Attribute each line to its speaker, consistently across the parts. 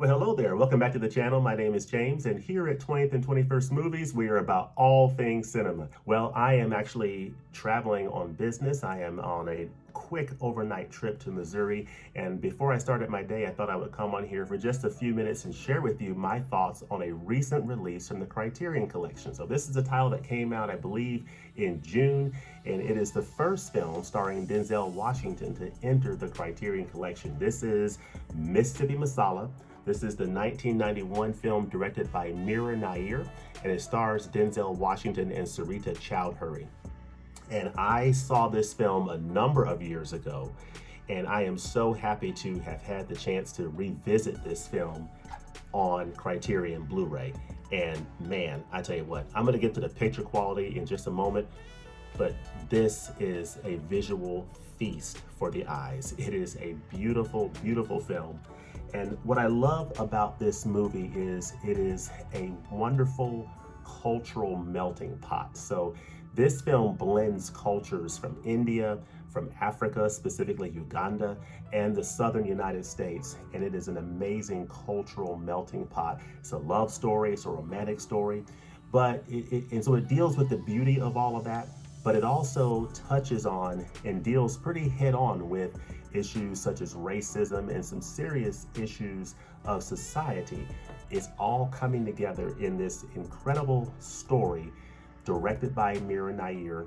Speaker 1: Well, hello there. Welcome back to the channel. My name is James, and here at 20th and 21st Movies, we are about all things cinema. Well, I am actually traveling on business. I am on a quick overnight trip to Missouri, and before I started my day, I thought I would come on here for just a few minutes and share with you my thoughts on a recent release from the Criterion Collection. So this is a title that came out, I believe, in June, and it is the first film starring Denzel Washington to enter the Criterion Collection. This is Mississippi Masala. This is the 1991 film directed by Mira Nair, and it stars Denzel Washington and Sarita Choudhury. And I saw this film a number of years ago, and I am so happy to have had the chance to revisit this film on Criterion Blu-ray. And man, I tell you what, I'm gonna get to the picture quality in just a moment, but this is a visual feast for the eyes. It is a beautiful, beautiful film. And what I love about this movie is it is a wonderful cultural melting pot. So this film blends cultures from India, from Africa, specifically Uganda, and the southern United States. And it is an amazing cultural melting pot. It's a love story, it's a romantic story, but so it deals with the beauty of all of that, but it also touches on and deals pretty head on with issues such as racism and some serious issues of society. It's all coming together in this incredible story directed by Mira Nair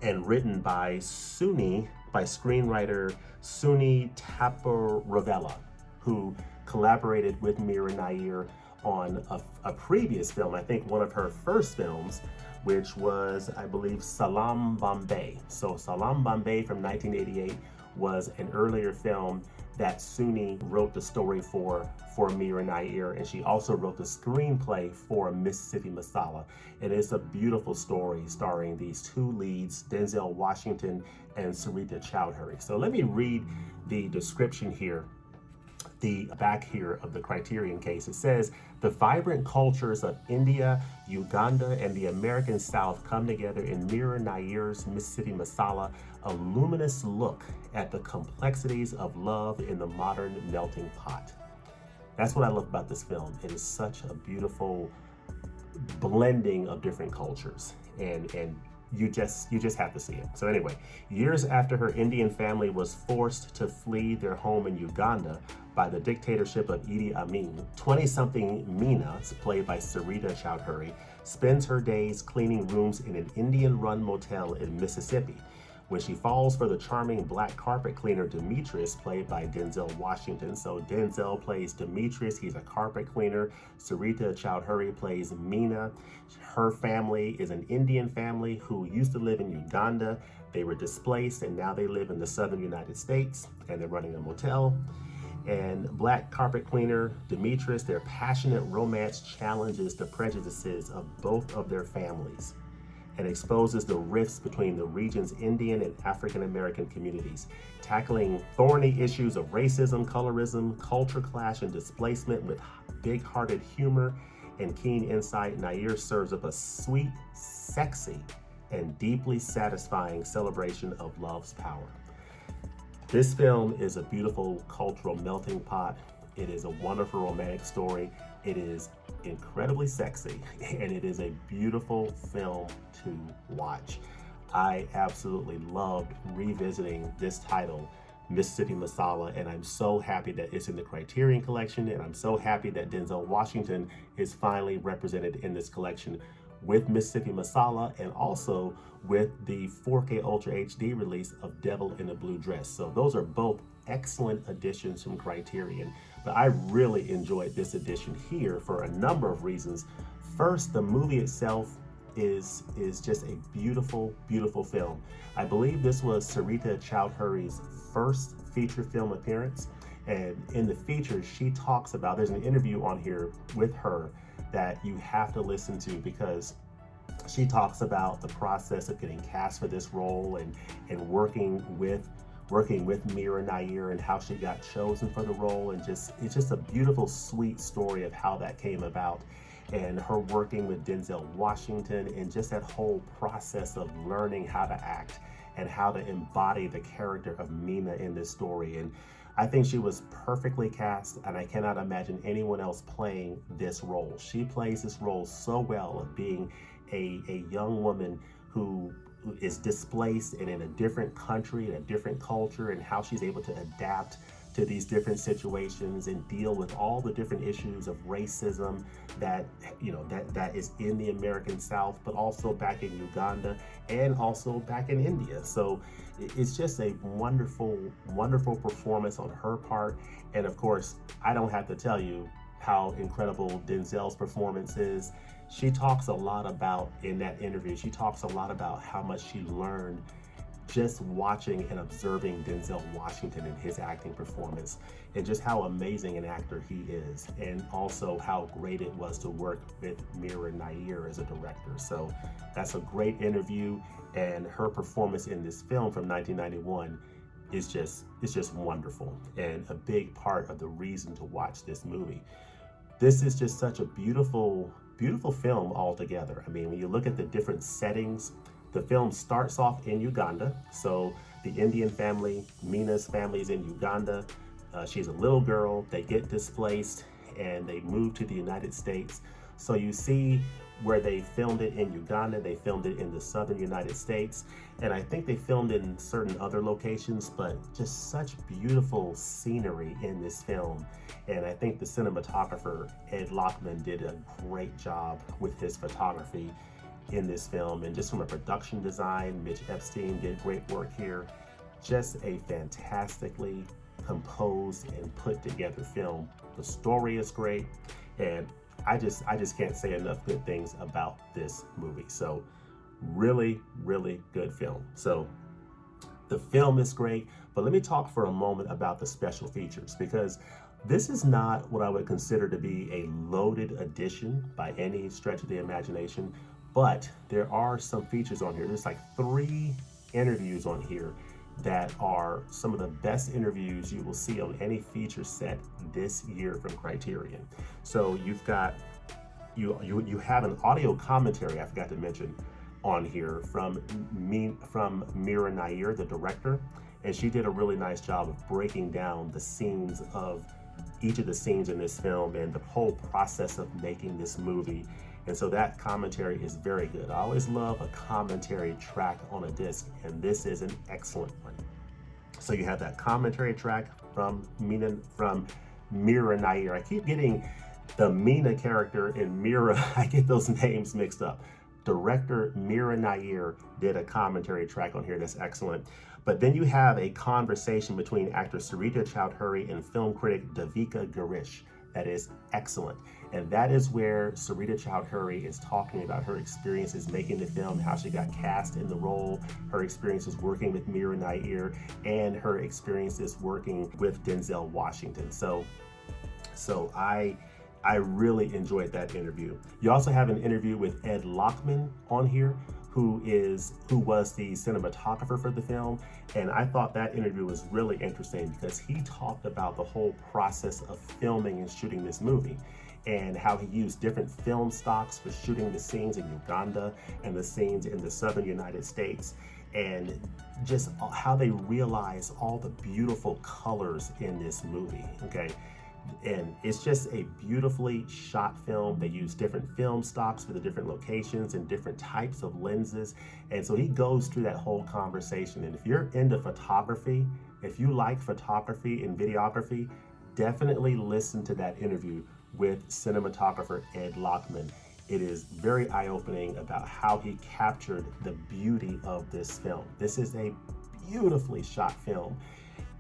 Speaker 1: and written by screenwriter Suni Taparavella, who collaborated with Mira Nair on a previous film, I think one of her first films, which was, I believe, Salam Bombay. So Salam Bombay from 1988 was an earlier film that Suni wrote the story for Mira Nair, and she also wrote the screenplay for Mississippi Masala. And it's a beautiful story starring these two leads, Denzel Washington and Sarita Choudhury. So let me read the description here, the back here of the Criterion case. It says, the vibrant cultures of India, Uganda, and the American South come together in Mira Nair's Mississippi Masala, a luminous look at the complexities of love in the modern melting pot. That's what I love about this film. It is such a beautiful blending of different cultures, and you just have to see it. So anyway, years after her Indian family was forced to flee their home in Uganda by the dictatorship of Idi Amin, 20-something Meena, played by Sarita Choudhury, spends her days cleaning rooms in an Indian-run motel in Mississippi when she falls for the charming black carpet cleaner Demetrius, played by Denzel Washington. So Denzel plays Demetrius, he's a carpet cleaner. Sarita Choudhury plays Meena. Her family is an Indian family who used to live in Uganda. They were displaced and now they live in the southern United States, and they're running a motel. And black carpet cleaner Demetrius, their passionate romance challenges the prejudices of both of their families and exposes the rifts between the region's Indian and African American communities. Tackling thorny issues of racism, colorism, culture clash, and displacement with big-hearted humor and keen insight, Nair serves up a sweet, sexy, and deeply satisfying celebration of love's power. This film is a beautiful cultural melting pot. It is a wonderful romantic story. It is incredibly sexy, and it is a beautiful film to watch. I absolutely loved revisiting this title, Mississippi Masala, and I'm so happy that it's in the Criterion Collection, and I'm so happy that Denzel Washington is finally represented in this collection with Mississippi Masala and also with the 4K Ultra HD release of Devil in a Blue Dress. So those are both excellent additions from Criterion, but I really enjoyed this edition here for a number of reasons. First, the movie itself is just a beautiful, beautiful film. I believe this was Sarita Choudhury's first feature film appearance, and in the feature she talks about, there's an interview on here with her that you have to listen to, because she talks about the process of getting cast for this role and working with Mira Nair and how she got chosen for the role, and it's just a beautiful, sweet story of how that came about, and her working with Denzel Washington, and just that whole process of learning how to act and how to embody the character of Meena in this story. And I think she was perfectly cast, and I cannot imagine anyone else playing this role. She plays this role so well of being a young woman who is displaced and in a different country, in a different culture, and how she's able to adapt to these different situations and deal with all the different issues of racism that that is in the American South, but also back in Uganda and also back in India. So it's just a wonderful, wonderful performance on her part. And of course, I don't have to tell you how incredible Denzel's performance is. She talks a lot about, in that interview, she talks a lot about how much she learned just watching and observing Denzel Washington and his acting performance, and just how amazing an actor he is, and also how great it was to work with Mira Nair as a director. So that's a great interview, and her performance in this film from 1991 is just wonderful, and a big part of the reason to watch this movie. This is just such a beautiful, beautiful film altogether. I mean, when you look at the different settings, the film starts off in Uganda. So the Indian family, Mina's family, is in Uganda. She's a little girl. They get displaced and they move to the United States. So you see where they filmed it in Uganda, they filmed it in the southern United States. And I think they filmed in certain other locations, but just such beautiful scenery in this film. And I think the cinematographer, Ed Lockman, did a great job with his photography in this film. And just from a production design, Mitch Epstein did great work here. Just a fantastically composed and put together film. The story is great, and I just can't say enough good things about this movie. So really, really good film. So the film is great, but let me talk for a moment about the special features, because this is not what I would consider to be a loaded edition by any stretch of the imagination, but there are some features on here. There's like 3 interviews on here that are some of the best interviews you will see on any feature set this year from Criterion. So you've got, you have an audio commentary, I forgot to mention, on here from Mira Nair, the director, and she did a really nice job of breaking down the scenes of each of the scenes in this film and the whole process of making this movie. And so that commentary is very good. I always love a commentary track on a disc, and this is an excellent one. So you have that commentary track from Mira Nair. I keep getting the Mina character and Mira, I get those names mixed up. Director Mira Nair did a commentary track on here that's excellent. But then you have a conversation between actor Sarita Choudhury and film critic Devika Girish. That is excellent. And that is where Sarita Choudhury is talking about her experiences making the film, how she got cast in the role, her experiences working with Mira Nair, and her experiences working with Denzel Washington. So I really enjoyed that interview. You also have an interview with Ed Lockman on here, who was the cinematographer for the film. And I thought that interview was really interesting because he talked about the whole process of filming and shooting this movie, and how he used different film stocks for shooting the scenes in Uganda and the scenes in the southern United States, and just how they realize all the beautiful colors in this movie, okay? And it's just a beautifully shot film. They use different film stocks for the different locations and different types of lenses. And so he goes through that whole conversation. And if you're into photography, if you like photography and videography, definitely listen to that interview with cinematographer Ed Lockman. It is very eye-opening about how he captured the beauty of this film. This is a beautifully shot film.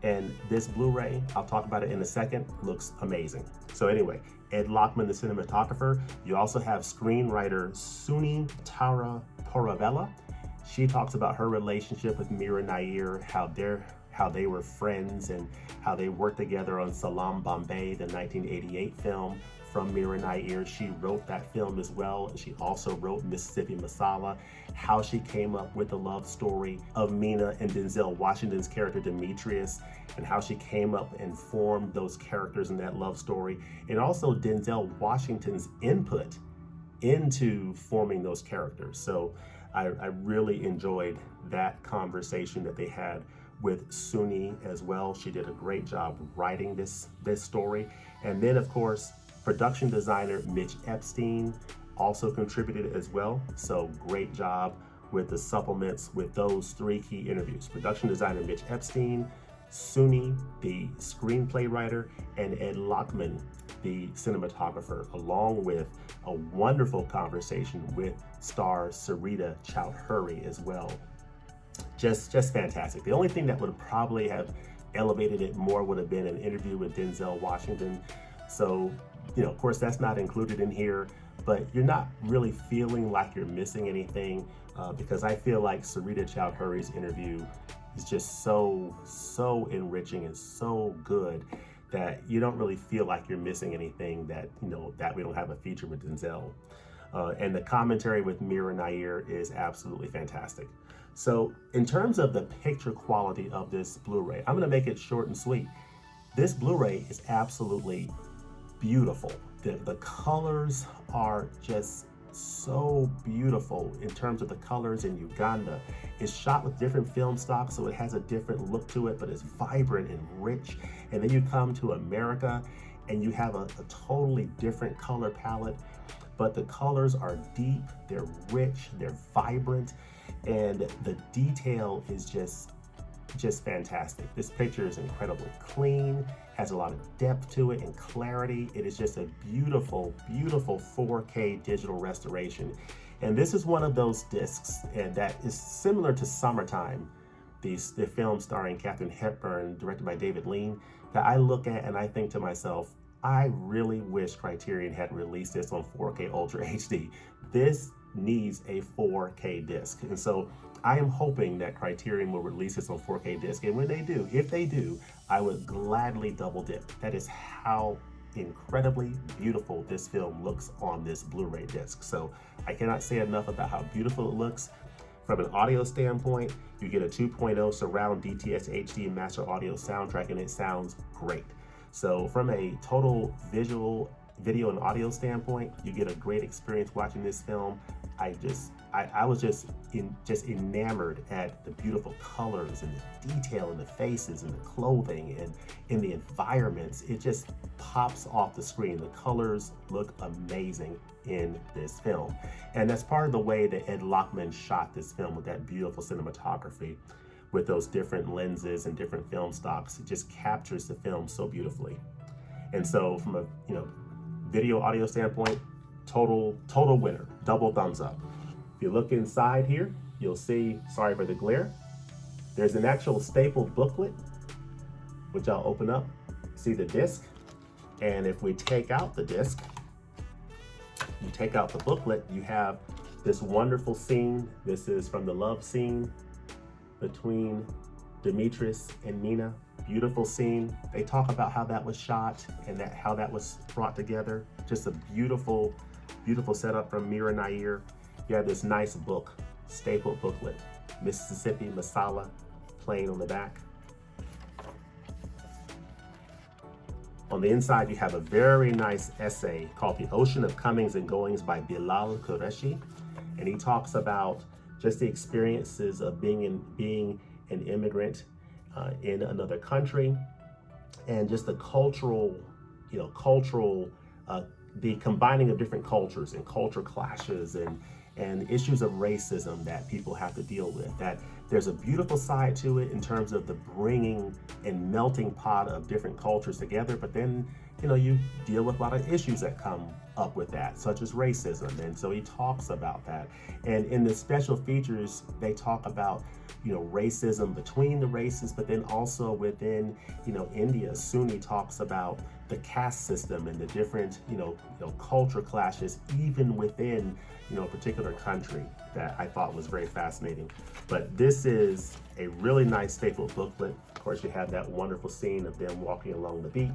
Speaker 1: And this Blu-ray, I'll talk about it in a second, looks amazing. So anyway, Ed Lockman, the cinematographer. You also have screenwriter Suni Tara Poravella. She talks about her relationship with Mira Nair, how they were friends and how they worked together on Salam Bombay, the 1988 film from Mira Nair. She wrote that film as well, and she also wrote Mississippi Masala, how she came up with the love story of Mina and Denzel Washington's character Demetrius, and how she came up and formed those characters in that love story, and also Denzel Washington's input into forming those characters. So I really enjoyed that conversation that they had with Suni as well. She did a great job writing this story. And then, of course, production designer Mitch Epstein also contributed as well. So great job with the supplements with those 3 key interviews. Production designer Mitch Epstein, Suni, the screenplay writer, and Ed Lockman, the cinematographer, along with a wonderful conversation with star Sarita Choudhury as well. Just fantastic. The only thing that would probably have elevated it more would have been an interview with Denzel Washington. So, of course, that's not included in here, but you're not really feeling like you're missing anything because I feel like Sarita Choudhury's interview is just so enriching and so good that you don't really feel like you're missing anything that, that we don't have a feature with Denzel. And the commentary with Mira Nair is absolutely fantastic. So in terms of the picture quality of this Blu-ray, I'm gonna make it short and sweet. This Blu-ray is absolutely beautiful. The colors are just so beautiful in terms of the colors in Uganda. It's shot with different film stock, so it has a different look to it, but it's vibrant and rich. And then you come to America and you have a totally different color palette, but the colors are deep, they're rich, they're vibrant, and the detail is just fantastic. This picture is incredibly clean, has a lot of depth to it and clarity. It is just a beautiful, beautiful 4K digital restoration. And this is one of those discs and that is similar to Summertime, the film starring Katharine Hepburn, directed by David Lean, that I look at and I think to myself, I really wish Criterion had released this on 4K Ultra HD. This needs a 4K disc. And so I am hoping that Criterion will release this on 4K disc. And when they do, if they do, I would gladly double dip. That is how incredibly beautiful this film looks on this Blu-ray disc. So I cannot say enough about how beautiful it looks. From an audio standpoint, you get a 2.0 surround DTS HD master audio soundtrack and it sounds great. So from a total video and audio standpoint, you get a great experience watching this film. I was just enamored at the beautiful colors and the detail in the faces and the clothing and in the environments. It just pops off the screen. The colors look amazing in this film. And that's part of the way that Ed Lockman shot this film with that beautiful cinematography with those different lenses and different film stocks. It just captures the film so beautifully. And so from a video audio standpoint, total winner, double thumbs up. If you look inside here, you'll see, sorry for the glare, there's an actual stapled booklet, which I'll open up, see the disc. And if we take out the disc, you take out the booklet, you have this wonderful scene. This is from the love scene between Demetrius and Nina. Beautiful scene. They talk about how that was shot and how that was brought together. Just a beautiful, beautiful setup from Mira Nair. You have this nice book, stapled booklet, Mississippi Masala, plain on the back. On the inside, you have a very nice essay called The Ocean of Comings and Goings by Bilal Qureshi. And he talks about just the experiences of being an immigrant in another country, and just the cultural, the combining of different cultures and culture clashes and issues of racism that people have to deal with. That there's a beautiful side to it in terms of the bringing and melting pot of different cultures together, but then you deal with a lot of issues that come up with that, such as racism. And so he talks about that. And in the special features, they talk about racism between the races, but then also within India. Suni talks about the caste system and the different culture clashes even within a particular country that I thought was very fascinating. But this is a really nice stapled booklet. Of course, you have that wonderful scene of them walking along the beach,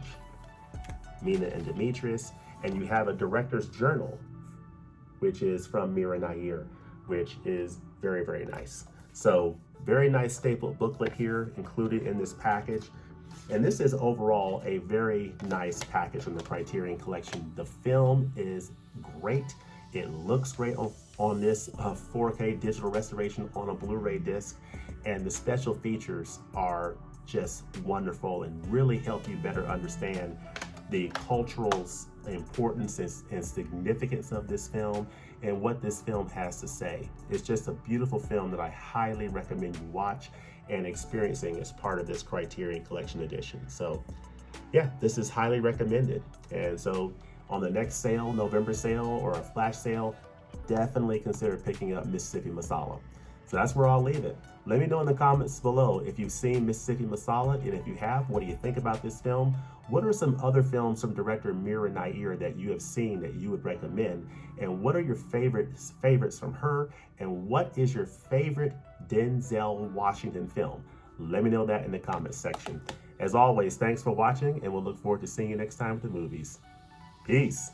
Speaker 1: Mina and Demetrius, and you have a director's journal, which is from Mira Nair, which is very, very nice. So very nice stapled booklet here included in this package. And this is overall a very nice package from the Criterion Collection. The film is great. It looks great on this 4K digital restoration on a Blu-ray disc. and the special features are just wonderful and really help you better understand the cultural importance and significance of this film and what this film has to say. It's just a beautiful film that I highly recommend you watch and experiencing as part of this Criterion Collection edition. So yeah, this is highly recommended. And so on the next sale, November sale or a flash sale, definitely consider picking up Mississippi Masala. So that's where I'll leave it. Let me know in the comments below if you've seen Mississippi Masala, and if you have, what do you think about this film? What are some other films from director Mira Nair that you have seen that you would recommend? And what are your favorites from her? And what is your favorite Denzel Washington film? Let me know that in the comments section. As always, thanks for watching, and we'll look forward to seeing you next time at the movies. Peace.